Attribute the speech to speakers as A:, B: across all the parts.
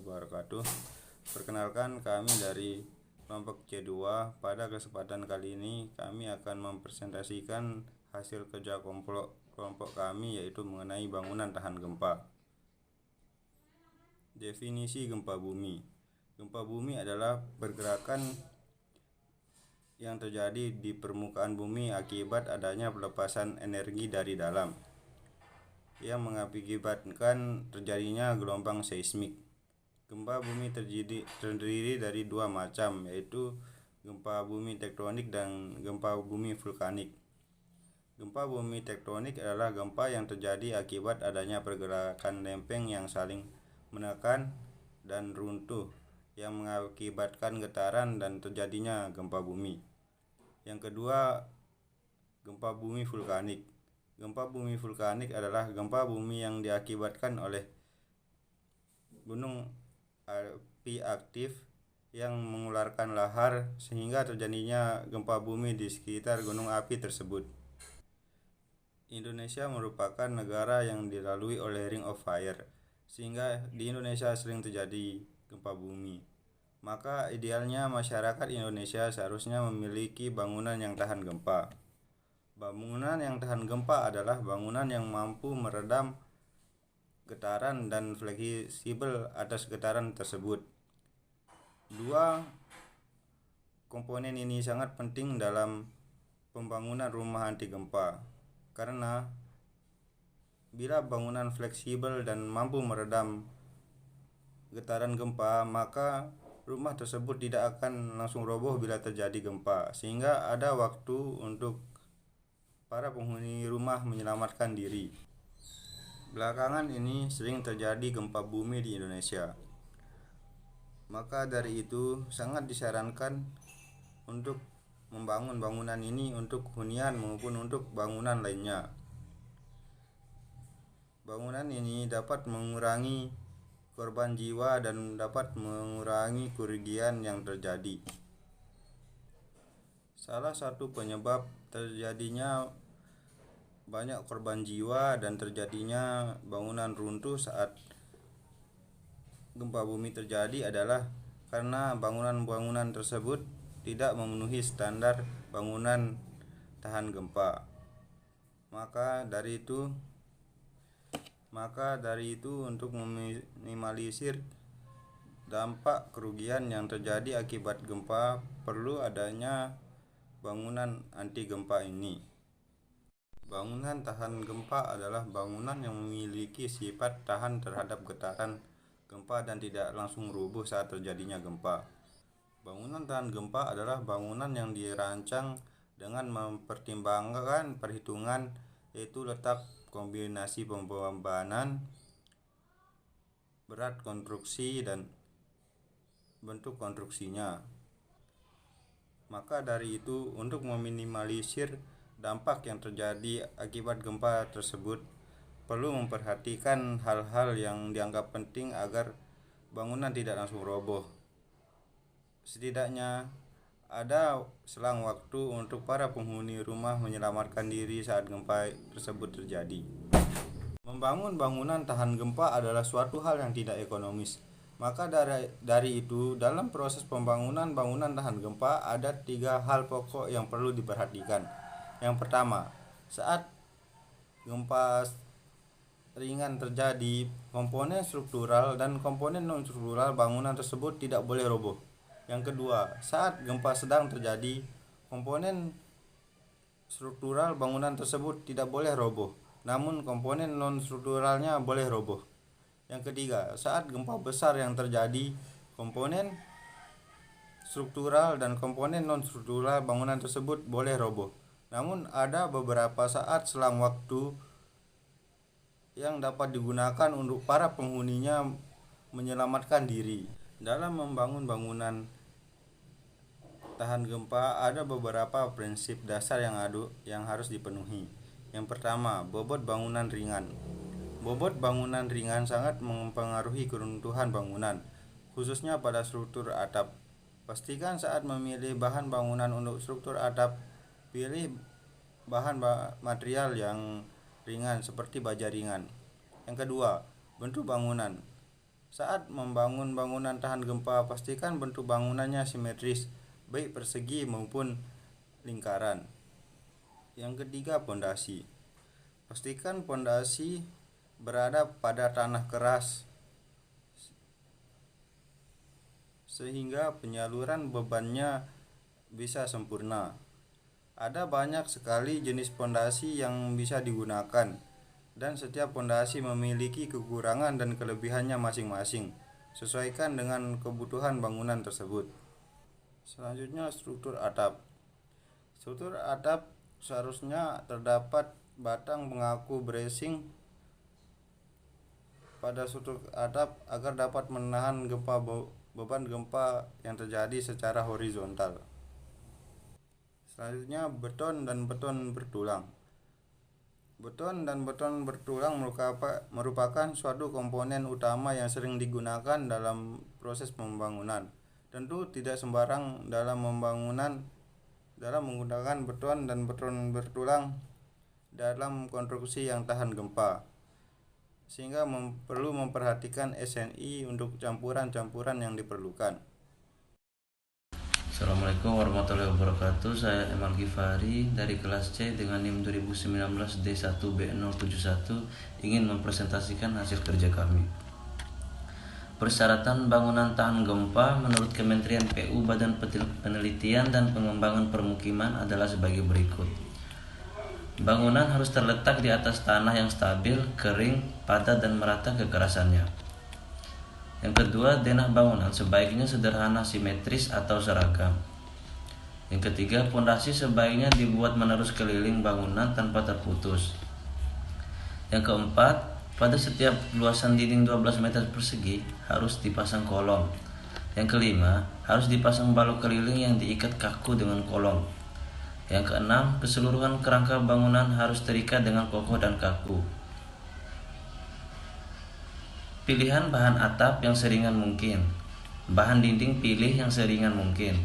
A: wabarakatuh. Perkenalkan, kami dari kelompok C2. Pada kesempatan kali ini kami akan mempresentasikan hasil kerja kelompok kami, yaitu mengenai bangunan tahan gempa. Definisi gempa bumi. Gempa bumi adalah pergerakan yang terjadi di permukaan bumi akibat adanya pelepasan energi dari dalam, yang mengakibatkan terjadinya gelombang seismik. Gempa bumi terdiri dari dua macam, yaitu gempa bumi tektonik dan gempa bumi vulkanik. Gempa bumi tektonik adalah gempa yang terjadi akibat adanya pergerakan lempeng yang saling menekan dan runtuh, yang mengakibatkan getaran dan terjadinya gempa bumi. Yang kedua, gempa bumi vulkanik. Gempa bumi vulkanik adalah gempa bumi yang diakibatkan oleh gunung api aktif yang mengeluarkan lahar sehingga terjadinya gempa bumi di sekitar gunung api tersebut. Indonesia merupakan negara yang dilalui oleh Ring of Fire, sehingga di Indonesia sering terjadi gempa bumi. Maka idealnya masyarakat Indonesia seharusnya memiliki bangunan yang tahan gempa. Bangunan yang tahan gempa adalah bangunan yang mampu meredam getaran dan fleksibel atas getaran tersebut. Dua komponen ini sangat penting dalam pembangunan rumah anti gempa, karena bila bangunan fleksibel dan mampu meredam getaran gempa, maka rumah tersebut tidak akan langsung roboh bila terjadi gempa, sehingga ada waktu untuk para penghuni rumah menyelamatkan diri. Belakangan ini sering terjadi gempa bumi di Indonesia. Maka dari itu sangat disarankan untuk membangun bangunan ini untuk hunian maupun untuk bangunan lainnya. Bangunan ini dapat mengurangi korban jiwa dan dapat mengurangi kerugian yang terjadi. Salah satu penyebab terjadinya banyak korban jiwa dan terjadinya bangunan runtuh saat gempa bumi terjadi adalah karena bangunan-bangunan tersebut tidak memenuhi standar bangunan tahan gempa. Maka dari itu untuk meminimalisir dampak kerugian yang terjadi akibat gempa, perlu adanya bangunan anti gempa ini. Bangunan tahan gempa adalah bangunan yang memiliki sifat tahan terhadap getaran gempa dan tidak langsung rubuh saat terjadinya gempa. Bangunan tahan gempa adalah bangunan yang dirancang dengan mempertimbangkan perhitungan, yaitu letak, kombinasi pembebanan, berat konstruksi, dan bentuk konstruksinya. Maka dari itu, untuk meminimalisir dampak yang terjadi akibat gempa tersebut, perlu memperhatikan hal-hal yang dianggap penting agar bangunan tidak langsung roboh. Setidaknya ada selang waktu untuk para penghuni rumah menyelamatkan diri saat gempa tersebut terjadi. Membangun bangunan tahan gempa adalah suatu hal yang tidak ekonomis. Maka dari itu, dalam proses pembangunan bangunan tahan gempa ada 3 hal pokok yang perlu diperhatikan. Yang pertama, saat gempa ringan terjadi, komponen struktural dan komponen non-struktural bangunan tersebut tidak boleh roboh. Yang kedua, saat gempa sedang terjadi, komponen struktural bangunan tersebut tidak boleh roboh, namun komponen non-strukturalnya boleh roboh. Yang ketiga, saat gempa besar yang terjadi, komponen struktural dan komponen non-struktural bangunan tersebut boleh roboh. Namun ada beberapa saat selang waktu yang dapat digunakan untuk para penghuninya menyelamatkan diri. Dalam membangun bangunan tahan gempa ada beberapa prinsip dasar yang harus dipenuhi. Yang pertama, bobot bangunan ringan. Bobot bangunan ringan sangat mempengaruhi keruntuhan bangunan, khususnya pada struktur atap. Pastikan saat memilih bahan bangunan untuk struktur atap, pilih bahan material yang ringan seperti baja ringan. Yang kedua, bentuk bangunan. Saat membangun bangunan tahan gempa, pastikan bentuk bangunannya simetris, baik persegi maupun lingkaran. Yang ketiga, pondasi. Pastikan pondasi berada pada tanah keras sehingga penyaluran bebannya bisa sempurna. Ada banyak sekali jenis pondasi yang bisa digunakan, dan setiap pondasi memiliki kekurangan dan kelebihannya masing-masing. Sesuaikan dengan kebutuhan bangunan tersebut. Selanjutnya, struktur atap. Struktur atap seharusnya terdapat batang pengaku bracing pada struktur atap agar dapat menahan beban gempa yang terjadi secara horizontal. Selanjutnya, beton dan beton bertulang. Beton dan beton bertulang merupakan suatu komponen utama yang sering digunakan dalam proses pembangunan. Tentu tidak sembarang dalam menggunakan beton dan beton bertulang dalam konstruksi yang tahan gempa, sehingga perlu memperhatikan SNI untuk campuran-campuran yang diperlukan.
B: Assalamualaikum warahmatullahi wabarakatuh. Saya Emal Gifari dari kelas C dengan NIM 2019 D1B071 ingin mempresentasikan hasil kerja kami. Persyaratan bangunan tahan gempa menurut Kementerian PU Badan Penelitian dan Pengembangan Permukiman adalah sebagai berikut. Bangunan harus terletak di atas tanah yang stabil, kering, padat dan merata kekerasannya. Yang kedua, denah bangunan sebaiknya sederhana, simetris atau seragam. Yang ketiga, pondasi sebaiknya dibuat menerus keliling bangunan tanpa terputus. Yang keempat, pada setiap luasan dinding 12 meter persegi harus dipasang kolom. Yang kelima, harus dipasang balok keliling yang diikat kaku dengan kolom. Yang keenam, keseluruhan kerangka bangunan harus terikat dengan kokoh dan kaku. Pilihan bahan atap yang seringan mungkin. Bahan dinding pilih yang seringan mungkin.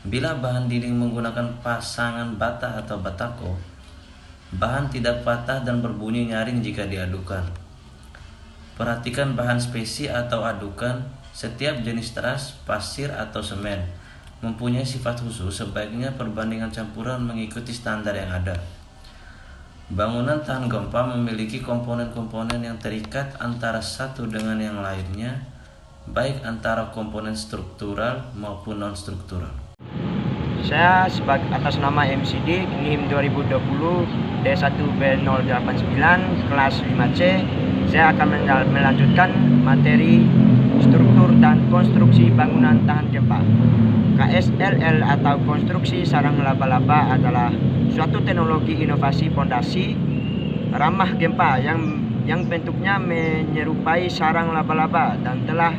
B: Bila bahan dinding menggunakan pasangan bata atau batako, bahan tidak patah dan berbunyi nyaring jika diadukan. Perhatikan bahan spesi atau adukan. Setiap jenis teras, pasir atau semen mempunyai sifat khusus, sebaiknya perbandingan campuran mengikuti standar yang ada. Bangunan tahan gempa memiliki komponen-komponen yang terikat antara satu dengan yang lainnya, baik antara komponen struktural maupun non-struktural.
C: Saya atas nama MCD NIM 2020 D1B089 kelas 5C, saya akan melanjutkan materi struktur dan konstruksi bangunan tahan gempa. KSLL atau konstruksi sarang laba-laba adalah suatu teknologi inovasi pondasi ramah gempa yang bentuknya menyerupai sarang laba-laba dan telah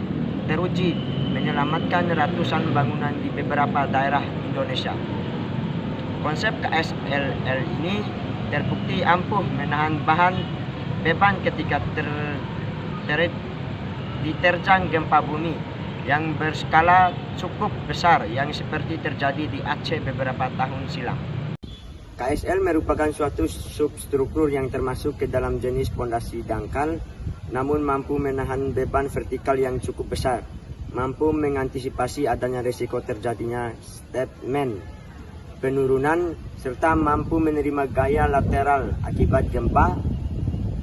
C: teruji menyelamatkan ratusan bangunan di beberapa daerah Indonesia. Konsep KSLL ini terbukti ampuh menahan beban ketika diterjang gempa bumi yang berskala cukup besar yang seperti terjadi di Aceh beberapa tahun silam. KSL merupakan suatu substruktur yang termasuk ke dalam jenis pondasi dangkal, namun mampu menahan beban vertikal yang cukup besar, mampu mengantisipasi adanya risiko terjadinya statement, penurunan, serta mampu menerima gaya lateral akibat gempa,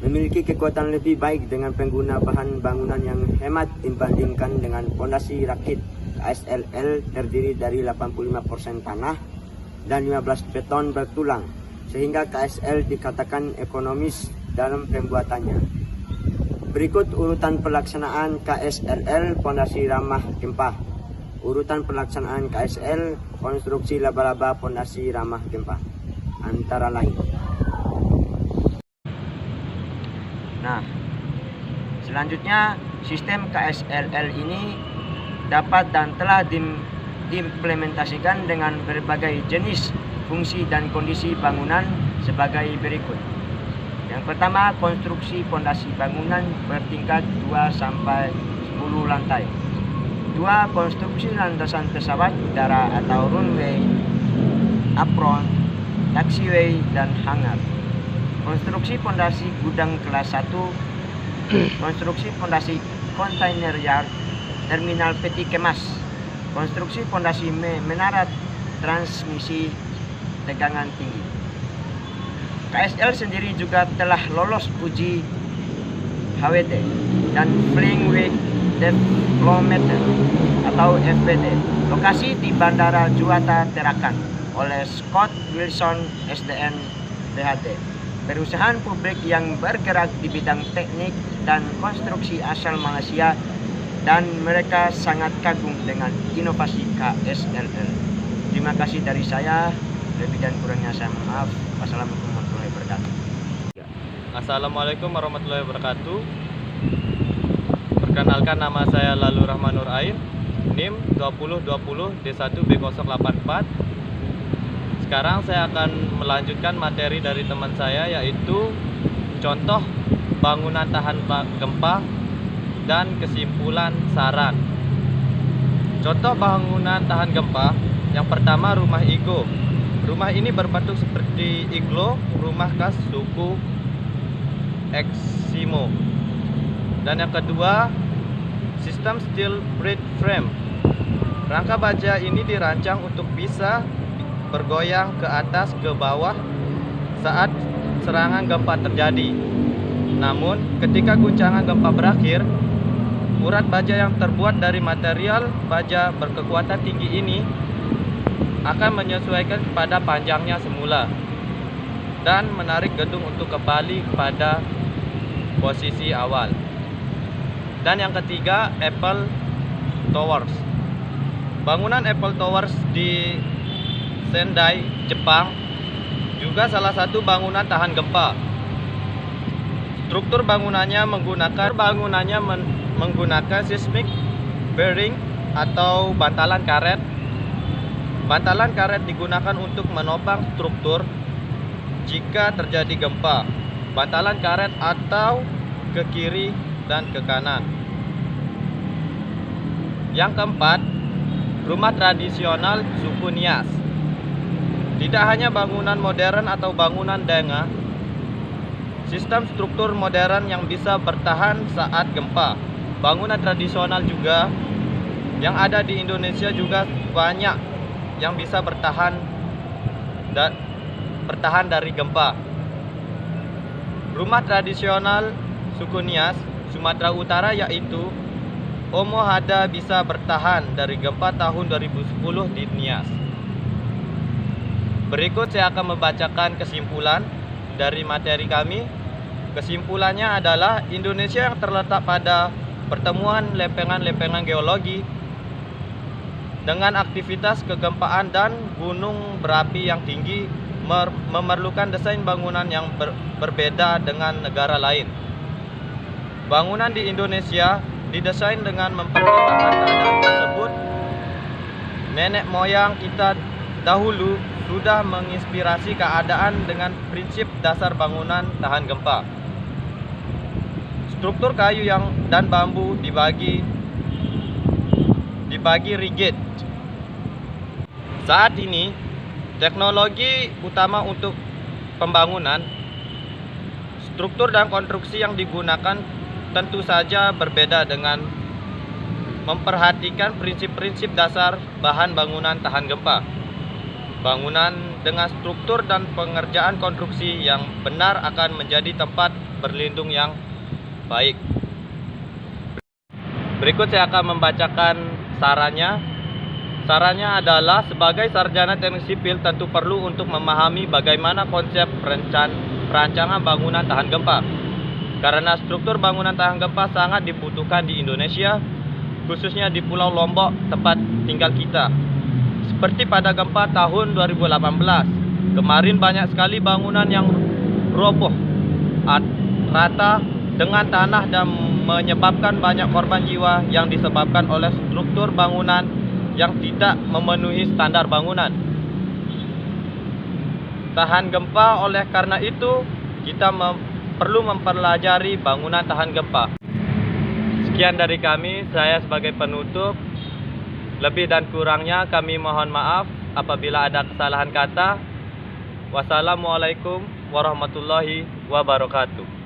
C: memiliki kekuatan lebih baik dengan pengguna bahan bangunan yang hemat dibandingkan dengan pondasi rakit. KSLL terdiri dari 85% tanah dan 15 beton bertulang, sehingga KSL dikatakan ekonomis dalam pembuatannya. Berikut urutan pelaksanaan KSLL pondasi ramah gempa. Urutan pelaksanaan KSL konstruksi laba-laba pondasi ramah gempa antara lain. Nah, selanjutnya sistem KSLL ini dapat dan telah diimplementasikan dengan berbagai jenis fungsi dan kondisi bangunan sebagai berikut. Yang pertama, konstruksi pondasi bangunan bertingkat 2 sampai 10 lantai. 2. Konstruksi landasan pesawat udara atau runway, apron, taxiway, dan hangar. Konstruksi pondasi gudang kelas 1, konstruksi pondasi container yard, terminal peti kemas, konstruksi pondasi menara transmisi tegangan tinggi. KSL sendiri juga telah lolos uji HWD dan Flying Weight Develometer atau FWD, lokasi di Bandara Juanda Tarakan oleh Scott Wilson SDN BHT, perusahaan publik yang bergerak di bidang teknik dan konstruksi asal Malaysia, dan mereka sangat kagum dengan inovasi KSLL. Terima kasih dari saya, lebih dan kurangnya saya maaf. Wassalamualaikum warahmatullahi wabarakatuh.
D: Assalamualaikum warahmatullahi wabarakatuh. Perkenalkan, nama saya Lalu Rahman Nur Ain, NIM 2020 D1B084. Sekarang saya akan melanjutkan materi dari teman saya, yaitu contoh bangunan tahan gempa dan kesimpulan saran. Contoh bangunan tahan gempa, yang pertama rumah Igo. Rumah ini berbentuk seperti iglo, rumah khas suku Eskimo. Dan yang kedua, sistem steel bridge frame. Rangka baja ini dirancang untuk bisa bergoyang ke atas ke bawah saat serangan gempa terjadi. Namun, ketika guncangan gempa berakhir, urat baja yang terbuat dari material baja berkekuatan tinggi ini akan menyesuaikan pada panjangnya semula dan menarik gedung untuk kembali pada posisi awal. Dan yang ketiga, Eiffel Towers. Bangunan Eiffel Towers di Sendai, Jepang, juga salah satu bangunan tahan gempa. Struktur bangunannya menggunakan seismic bearing atau bantalan karet. Bantalan karet digunakan untuk menopang struktur jika terjadi gempa. Bantalan karet atau ke kiri dan ke kanan. Yang keempat, rumah tradisional suku Nias. Tidak hanya bangunan modern atau bangunan denga, sistem struktur modern yang bisa bertahan saat gempa. Bangunan tradisional juga yang ada di Indonesia juga banyak yang bisa bertahan dari gempa. Rumah tradisional suku Nias, Sumatera Utara, yaitu Omo Hada, bisa bertahan dari gempa tahun 2010 di Nias. Berikut saya akan membacakan kesimpulan dari materi kami. Kesimpulannya adalah Indonesia yang terletak pada pertemuan lempengan-lempengan geologi dengan aktivitas kegempaan dan gunung berapi yang tinggi memerlukan desain bangunan yang berbeda dengan negara lain. Bangunan di Indonesia didesain dengan mempertimbangkan keadaan tersebut. Nenek moyang kita dahulu sudah menginspirasi keadaan dengan prinsip dasar bangunan tahan gempa. Struktur kayu dan bambu dibagi rigid. Saat ini, teknologi utama untuk pembangunan, struktur dan konstruksi yang digunakan tentu saja berbeda dengan memperhatikan prinsip-prinsip dasar bahan bangunan tahan gempa. Bangunan dengan struktur dan pengerjaan konstruksi yang benar akan menjadi tempat berlindung yang baik. Berikut saya akan membacakan sarannya. Sarannya adalah, sebagai sarjana teknik sipil tentu perlu untuk memahami bagaimana konsep perancangan bangunan tahan gempa. Karena struktur bangunan tahan gempa sangat dibutuhkan di Indonesia, khususnya di Pulau Lombok, tempat tinggal kita. Seperti pada gempa tahun 2018, kemarin banyak sekali bangunan yang roboh rata dengan tanah dan menyebabkan banyak korban jiwa yang disebabkan oleh struktur bangunan yang tidak memenuhi standar bangunan tahan gempa. Oleh karena itu, kita perlu mempelajari bangunan tahan gempa. Sekian dari kami, saya sebagai penutup. Lebih dan kurangnya kami mohon maaf apabila ada kesalahan kata. Wassalamualaikum warahmatullahi wabarakatuh.